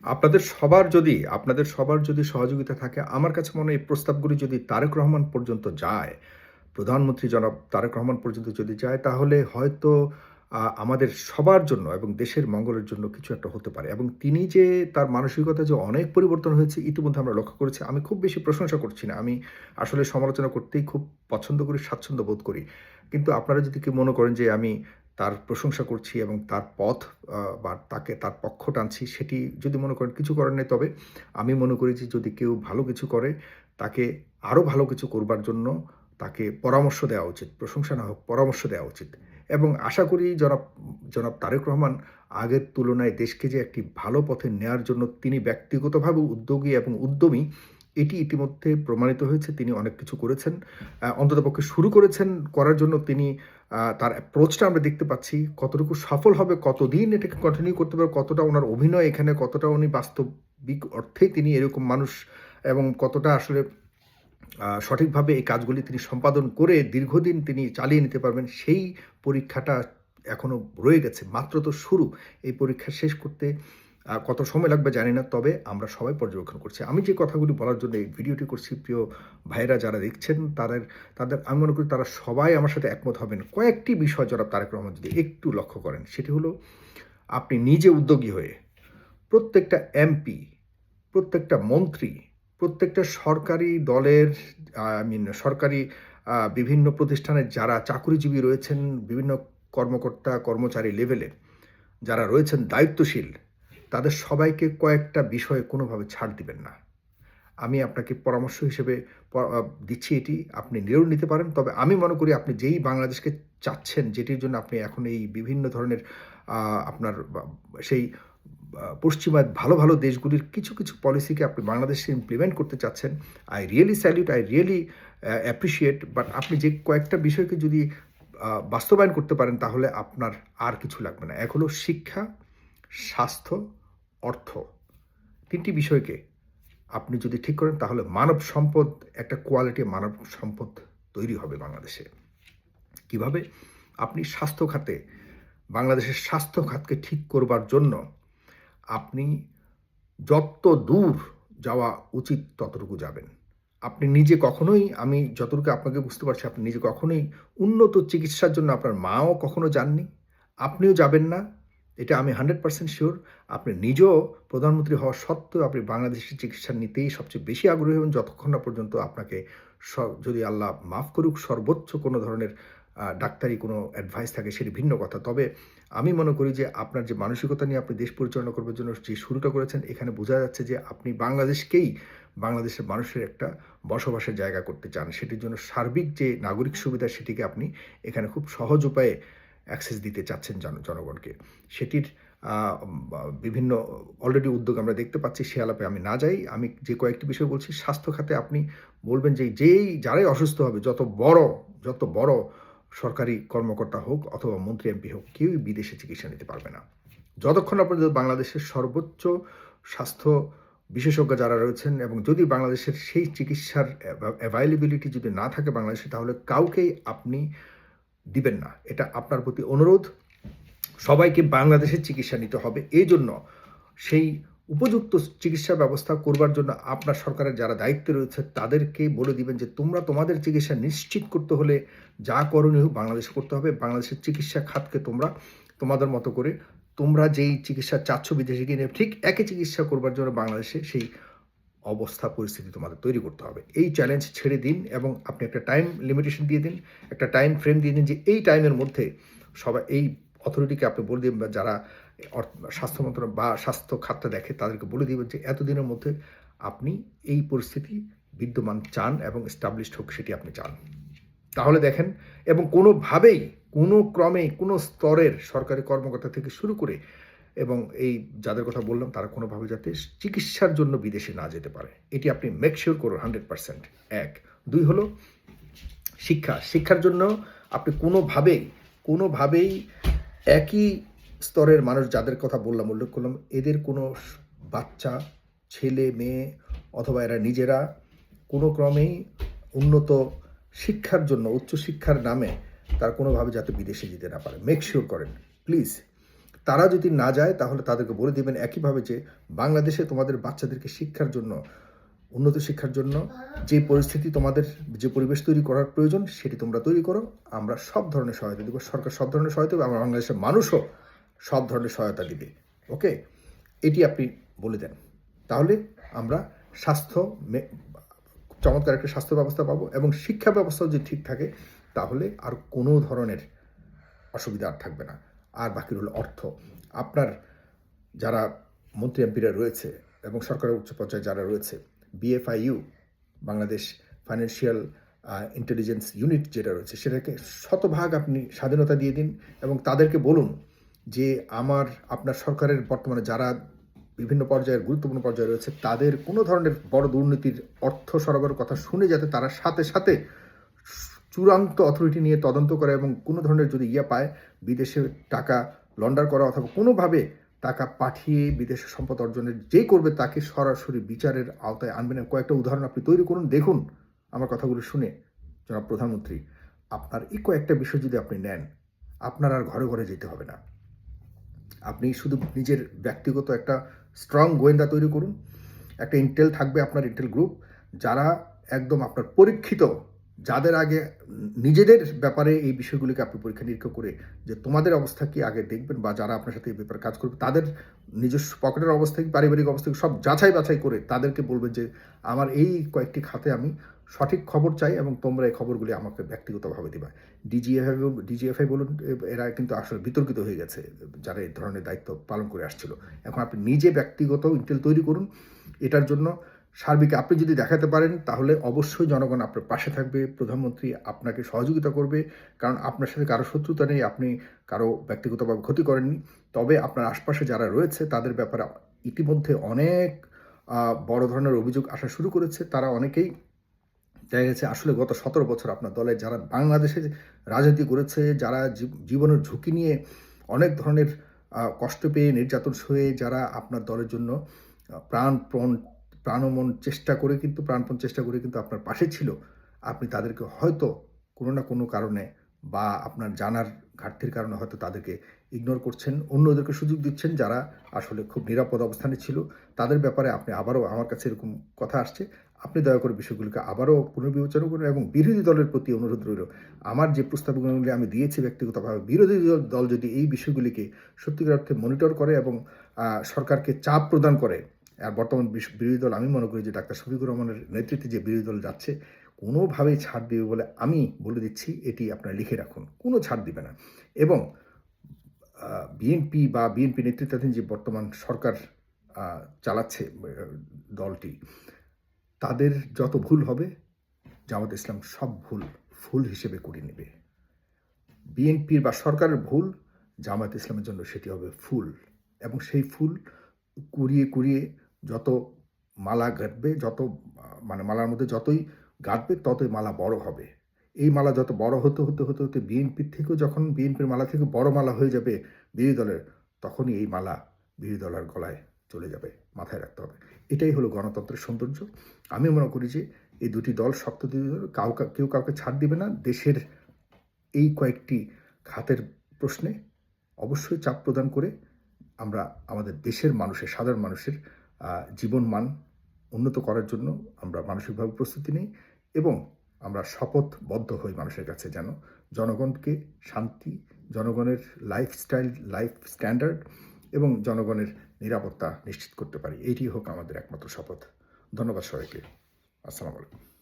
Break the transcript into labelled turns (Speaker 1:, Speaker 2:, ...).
Speaker 1: আপনাদের সবার যদি সহযোগিতা থাকে, আমার কাছে মনে হয় এই প্রস্তাবগুলি যদি তারেক রহমান পর্যন্ত যায়, প্রধানমন্ত্রী জনাব তারেক রহমান পর্যন্ত যদি যায়, তাহলে হয়তো আমাদের সবার জন্য এবং দেশের মঙ্গলের জন্য কিছু একটা হতে পারে। এবং তিনি যে তার মানসিকতা যে অনেক পরিবর্তন হয়েছে ইতিমধ্যে আমরা লক্ষ্য করেছি। আমি খুব বেশি প্রশংসা করছি না। আমি আসলে সমালোচনা করতেই খুব পছন্দ করি, স্বাচ্ছন্দ্য বোধ করি। কিন্তু আপনারা যদি কেউ মনে করেন যে আমি তার প্রশংসা করছি এবং তার পথ বা তার পক্ষ টানছি, সেটি যদি মনে করেন কিছু করার নেই, তবে আমি মনে করি যে যদি কেউ ভালো কিছু করে, তাকে আরও ভালো কিছু করবার জন্য তাকে পরামর্শ দেওয়া উচিত। প্রশংসা না হোক, পরামর্শ দেওয়া উচিত। এবং আশা করি জনাব জনাব তারেক রহমান আগের তুলনায় দেশকে যে একটি ভালো পথে নেয়ার জন্য তিনি ব্যক্তিগতভাবে উদ্যোগী এবং উদ্যমী, এটি ইতিমধ্যে প্রমাণিত হয়েছে। তিনি অনেক কিছু করেছেন। অন্ততপক্ষে শুরু করেছেন, করার জন্য তিনি তার অ্যাপ্রোচটা আমরা দেখতে পাচ্ছি। কতটুকু সফল হবে, কতদিন এটাকে কন্টিনিউ করতে পারবে, কতটা উনার অভিনয় এখানে, কতটা উনি বাস্তবিক অর্থেই তিনি এরকম মানুষ এবং কতটা আসলে সঠিকভাবে এই কাজগুলি তিনি সম্পাদন করে দীর্ঘদিন তিনি চালিয়ে নিতে পারবেন, সেই পরীক্ষাটা এখনো রয়ে গেছে। মাত্র তো শুরু। এই পরীক্ষা শেষ করতে কত সময় লাগবে জানি না, তবে আমরা সবাই পর্যবেক্ষণ করছি। আমি যে কথাগুলি বলার জন্য এই ভিডিওটি করছি, প্রিয় ভাইয়েরা যারা দেখছেন, তাদের তাদের আমি মনে করি তারা সবাই আমার সাথে একমত হবেন। কয়েকটি বিষয় জনাব তারেক রহমান যদি একটু লক্ষ্য করেন, সেটি হলো আপনি নিজে উদ্যোগী হয়ে প্রত্যেকটা এমপি, প্রত্যেকটা মন্ত্রী, প্রত্যেকটা সরকারি দলের সরকারি বিভিন্ন প্রতিষ্ঠানের যারা চাকুরিজীবী রয়েছেন, বিভিন্ন কর্মকর্তা, কর্মচারী লেভেলে যারা রয়েছেন দায়িত্বশীল, তাদের সবাইকে কয়েকটা বিষয়ে কোনোভাবে ছাড় দিবেন না। আমি আপনাকে পরামর্শ হিসেবে দিচ্ছি এটি, আপনি নিয়েও নিতে পারেন। তবে আমি মনে করি আপনি যেই বাংলাদেশকে চাচ্ছেন, যেটির জন্য আপনি এখন এই বিভিন্ন ধরনের আপনার সেই পশ্চিমা ভালো, ভালো দেশগুলির কিছু, কিছু পলিসিকে আপনি বাংলাদেশে ইমপ্লিমেন্ট করতে চাচ্ছেন। I really salute, I really appreciate. But আপনি যে কয়েকটা বিষয়কে যদি বাস্তবায়ন করতে পারেন, তাহলে আপনার আর কিছু লাগবে না। এক হলো শিক্ষা, স্বাস্থ্য, অর্থ। ৩ টি বিষয়কে আপনি যদি ঠিক করেন, তাহলে মানব সম্পদ, একটা কোয়ালিটি মানব সম্পদ তৈরি হবে বাংলাদেশে। কিভাবে? আপনি স্বাস্থ্য খাতে, বাংলাদেশের স্বাস্থ্য খাতকে ঠিক করবার জন্য আপনি যত দূর যাওয়া উচিত ততটুকু যাবেন। আপনি নিজে কখনোই, আমি যতটুকু আপনাকে বুঝতে পারছি, আপনি নিজে কখনোই উন্নত চিকিৎসার জন্য আপনার মাও কখনো যাননি। আপনিও যাবেন না। এটা আমি 100% সিউর। আপনি নিজেও প্রধানমন্ত্রী হওয়া সত্ত্বেও আপনি বাংলাদেশের চিকিৎসা নিতেই সবচেয়ে বেশি আগ্রহী হবেন, যতক্ষণ না পর্যন্ত আপনাকে যদি আল্লাহ মাফ করুক, সর্বোচ্চ কোনো ধরনের ডাক্তারি কোনো অ্যাডভাইস থাকে, সেটি ভিন্ন কথা। তবে আমি মনে করি যে আপনার যে মানসিকতা নিয়ে আপনি দেশ পরিচালনা করবার জন্য যে শুরুটা করেছেন, এখানে বোঝা যাচ্ছে যে আপনি বাংলাদেশকেই বাংলাদেশের মানুষের একটা বসবাসের জায়গা করতে চান। সেটির জন্য সার্বিক যে নাগরিক সুবিধা, সেটিকে আপনি এখানে খুব সহজ উপায়ে অ্যাক্সেস দিতে চাচ্ছেন জনগণকে। সেটির বিভিন্ন অলরেডি উদ্যোগ আমরা দেখতে পাচ্ছি। সে আলাপে আমি না যাই। আমি যে কয়েকটি বিষয় বলছি, স্বাস্থ্য খাতে আপনি বলবেন যে যারাই অসুস্থ হবে, যত বড় সরকারি কর্মকর্তা হোক অথবা মন্ত্রী এমপি হোক, কেউই বিদেশে চিকিৎসা নিতে পারবে না। যতক্ষণ না পর্যন্ত বাংলাদেশের সর্বোচ্চ স্বাস্থ্য বিশেষজ্ঞ যারা রয়েছেন, এবং যদি বাংলাদেশের সেই চিকিৎসার অ্যাভাইলেবিলিটি যদি না থাকে বাংলাদেশে, তাহলে কাউকেই আপনি দিবেন না। এটা আপনার প্রতি অনুরোধ। সবাইকে বাংলাদেশের চিকিৎসা নিতে হবে। এই জন্য সেই উপযুক্ত চিকিৎসা ব্যবস্থা করবার জন্য আপনার সরকারের যারা দায়িত্বে রয়েছে, তাদেরকে বলে দিবেন যে তোমরা তোমাদের চিকিৎসা নিশ্চিত করতে হলে যা করণীয় বাংলাদেশে করতে হবে। বাংলাদেশের চিকিৎসা খাতকে তোমরা তোমাদের মতো করে, তোমরা যেই চিকিৎসা চাচ্ছ বিদেশে গিয়ে ঠিক একই চিকিৎসা করবার জন্য বাংলাদেশে সেই অবস্থা পরিস্থিতি তোমাদের তৈরি করতে হবে। এই চ্যালেঞ্জ ছেড়ে দিন এবং আপনি একটা টাইম লিমিটেশন দিয়ে দিন, একটা টাইম ফ্রেম দিয়ে দিন যে এই টাইমের মধ্যে সবাই, এই অথরিটিকে আপনি বলে দিন, বা যারা স্বাস্থ্য মন্ত্রণালয় বা স্বাস্থ্য খাতটা দেখে তাদেরকে বলে দিবেন যে এতদিনের মধ্যে আপনি এই পরিস্থিতি বিদ্যমান চান এবং এস্টাবলিশড হোক, সেটি আপনি চান। তাহলে দেখেন, এবং কোনোভাবেই, কোনো ক্রমে, কোনো স্তরের সরকারি কর্মকর্তা থেকে শুরু করে এবং এই যাদের কথা বললাম, তারা কোনোভাবে যাতে চিকিৎসার জন্য বিদেশে না যেতে পারে, এটি আপনি মেক শিওর করুন 100%। 1। 2 হলো শিক্ষার জন্য আপনি কোনোভাবেই একই স্তরের মানুষ যাদের কথা বললাম, উল্লেখ করলাম, এদের কোনো বাচ্চা, ছেলে মেয়ে অথবা এরা নিজেরা কোনো ক্রমেই উন্নত শিক্ষার জন্য, উচ্চশিক্ষার নামে তারা কোনোভাবে যাতে বিদেশে যেতে না পারে, মেক শিওর করেন প্লিজ। তারা যদি না যায় তাহলে তাদেরকে বলে দিবেন একইভাবে যে বাংলাদেশে তোমাদের বাচ্চাদেরকে শিক্ষার জন্য, উন্নত শিক্ষার জন্য যে পরিস্থিতি তোমাদের, যে পরিবেশ তৈরি করার প্রয়োজন সেটি তোমরা তৈরি করো, আমরা সব ধরনের সহায়তা দেবো, সরকার সব ধরনের সহায়তা দেবে, আমরা বাংলাদেশের মানুষও সব ধরনের সহায়তা দিবে। ওকে, এটি আপনি বলে দেন, তাহলে আমরা স্বাস্থ্য চমৎকার একটা স্বাস্থ্য ব্যবস্থা পাবো, এবং শিক্ষা ব্যবস্থাও যদি ঠিক থাকে তাহলে আর কোনো ধরনের অসুবিধা আর থাকবে না। আর বাকি রইল অর্থ। আপনার যারা মন্ত্রী এমপিরা রয়েছে এবং সরকারের উচ্চ পর্যায়ে যারা রয়েছে, BFIU, Bangladesh financial intelligence unit যেটা রয়েছে, সেটাকে শতভাগ আপনি স্বাধীনতা দিয়ে দিন এবং তাদেরকে বলুন যে আপনার সরকারের বর্তমানে যারা বিভিন্ন পর্যায়ের গুরুত্বপূর্ণ পর্যায়ে রয়েছে তাদের কোনো ধরনের বড় দুর্নীতির অর্থ সরবরাহের কথা শুনে যাতে তারা সাথে সাথে চূড়ান্ত অথরিটি নিয়ে তদন্ত করে, এবং কোনো ধরনের যদি পায় বিদেশে টাকা লন্ডার করা অথবা কোনোভাবে টাকা পাঠিয়ে বিদেশে সম্পদ অর্জনের যে করবে তাকে সরাসরি বিচারের আওতায় আনবেন। কয়েকটা উদাহরণ আপনি তৈরি করুন। দেখুন আমার কথাগুলো শুনে জনাব প্রধানমন্ত্রী, আপনার এই কয়েকটা বিষয় যদি আপনি নেন, আপনার আর ঘরে ঘরে যেতে হবে না। আপনি শুধু নিজের ব্যক্তিগত একটা স্ট্রং গোয়েন্দা তৈরি করুন, একটা ইন্টেল থাকবে, আপনার ইন্টেল গ্রুপ, যারা একদম আপনার পরীক্ষিত, যাদের আগে নিজেদের ব্যাপারে এই বিষয়গুলিকে আপনি পরীক্ষা নিরীক্ষা করে যে তোমাদের অবস্থা কি আগে দেখবেন, বা যারা আপনার সাথে এই ব্যাপারে কাজ করবে তাদের নিজস্ব পকেটের অবস্থা কি, পারিবারিক অবস্থা কি, সব যাচাই বাছাই করে তাদেরকে বলবেন যে আমার এই কয়েকটি খাতে আমি সঠিক খবর চাই এবং তোমরা এই খবরগুলি আমাকে ব্যক্তিগতভাবে দিবা। ডিজিএফআই বলুন, এরা কিন্তু আসলে বিতর্কিত হয়ে গেছে যারা এই ধরনের দায়িত্ব পালন করে আসছিল। এখন আপনি নিজে ব্যক্তিগত ইন্টেল তৈরি করুন। এটার জন্য সার্বিক আপনি যদি দেখাতে পারেন তাহলে অবশ্যই জনগণ আপনার পাশে থাকবে, প্রধানমন্ত্রী আপনাকে সহযোগিতা করবে, কারণ আপনার সাথে কারো শত্রুতা নেই, আপনি কারো ব্যক্তিগতভাবে ক্ষতি করেননি। তবে আপনার আশপাশে যারা রয়েছে তাদের ব্যাপারে ইতিমধ্যে অনেক বড় ধরনের অভিযোগ আসা শুরু করেছে। তারা অনেকেই দেখা গেছে আসলে গত 17 বছর আপনার দলে যারা বাংলাদেশে রাজনীতি করেছে, যারা জীবনের ঝুঁকি নিয়ে অনেক ধরনের কষ্ট পেয়ে নির্যাতন সয়ে যারা আপনার দলের জন্য প্রাণপণ চেষ্টা করে কিন্তু আপনার পাশে ছিল, আপনি তাদেরকে হয়তো কোনো না কোনো কারণে বা আপনার জানার ঘাটতির কারণে হয়তো তাদেরকে ইগনোর করছেন, অন্যদেরকে সুযোগ দিচ্ছেন যারা আসলে খুব নিরাপদ অবস্থানে ছিল। তাদের ব্যাপারে আপনি আবারও, আমার কাছে এরকম কথা আসছে, আপনি দয়া করে বিষয়গুলিকে আবারও পুনর্বিবেচনা করুন। এবং বিরোধী দলের প্রতি অনুরোধ রইল, আমার যে প্রস্তাবগুলি আমি দিয়েছি ব্যক্তিগতভাবে, বিরোধী দল যদি এই বিষয়গুলিকে সত্যিকার অর্থে মনিটর করে এবং সরকারকে চাপ প্রদান করে, আর বর্তমান বিরোধী দল আমি মনে করি যে ডাক্তার শফিকুর রহমানের নেতৃত্বে যে বিরোধী দল যাচ্ছে কোনোভাবেই ছাড় দেবে বলে আমি বলে দিচ্ছি, এটি আপনারা লিখে রাখুন, কোনো ছাড় দিবে না। এবং বিএনপি নেতৃত্বাধীন যে বর্তমান সরকার চালাচ্ছে দলটি, তাদের যত ভুল হবে জামাত ইসলাম সব ফুল হিসেবে করে নেবে। বিএনপির বা সরকারের ভুল জামাত ইসলামের জন্য সেটি হবে ফুল, এবং সেই ফুল কুড়িয়ে যত মালা গাঁথবে, মালার মধ্যে যতই গাঁথবে ততই মালা বড় হবে। এই মালা যত বড় হতে বিএনপির মালা থেকে বড় মালা হয়ে যাবে বিরোধী দলের, তখনই এই মালা বিরোধী দলের গলায় চলে যাবে। মাথায় রাখতে হবে, এটাই হলো গণতন্ত্রের সৌন্দর্য। আমি মনে করি যে এই দুটি দল, শক্ত দুটি দল, কেউ কাউকে ছাড় দিবে না। দেশের এই কয়েকটি খাতের প্রশ্নে অবশ্যই চাপ প্রদান করে আমরা আমাদের দেশের সাধারণ মানুষের জীবন মান উন্নত করার জন্য আমরা মানসিকভাবে প্রস্তুতি নিই, এবং আমরা শপথবদ্ধ হই মানুষের কাছে যেন জনগণকে শান্তি, জনগণের লাইফ স্ট্যান্ডার্ড এবং জনগণের নিরাপত্তা নিশ্চিত করতে পারি। এইটি হোক আমাদের একমাত্র শপথ। ধন্যবাদ সবাইকে। আসসালামু আলাইকুম।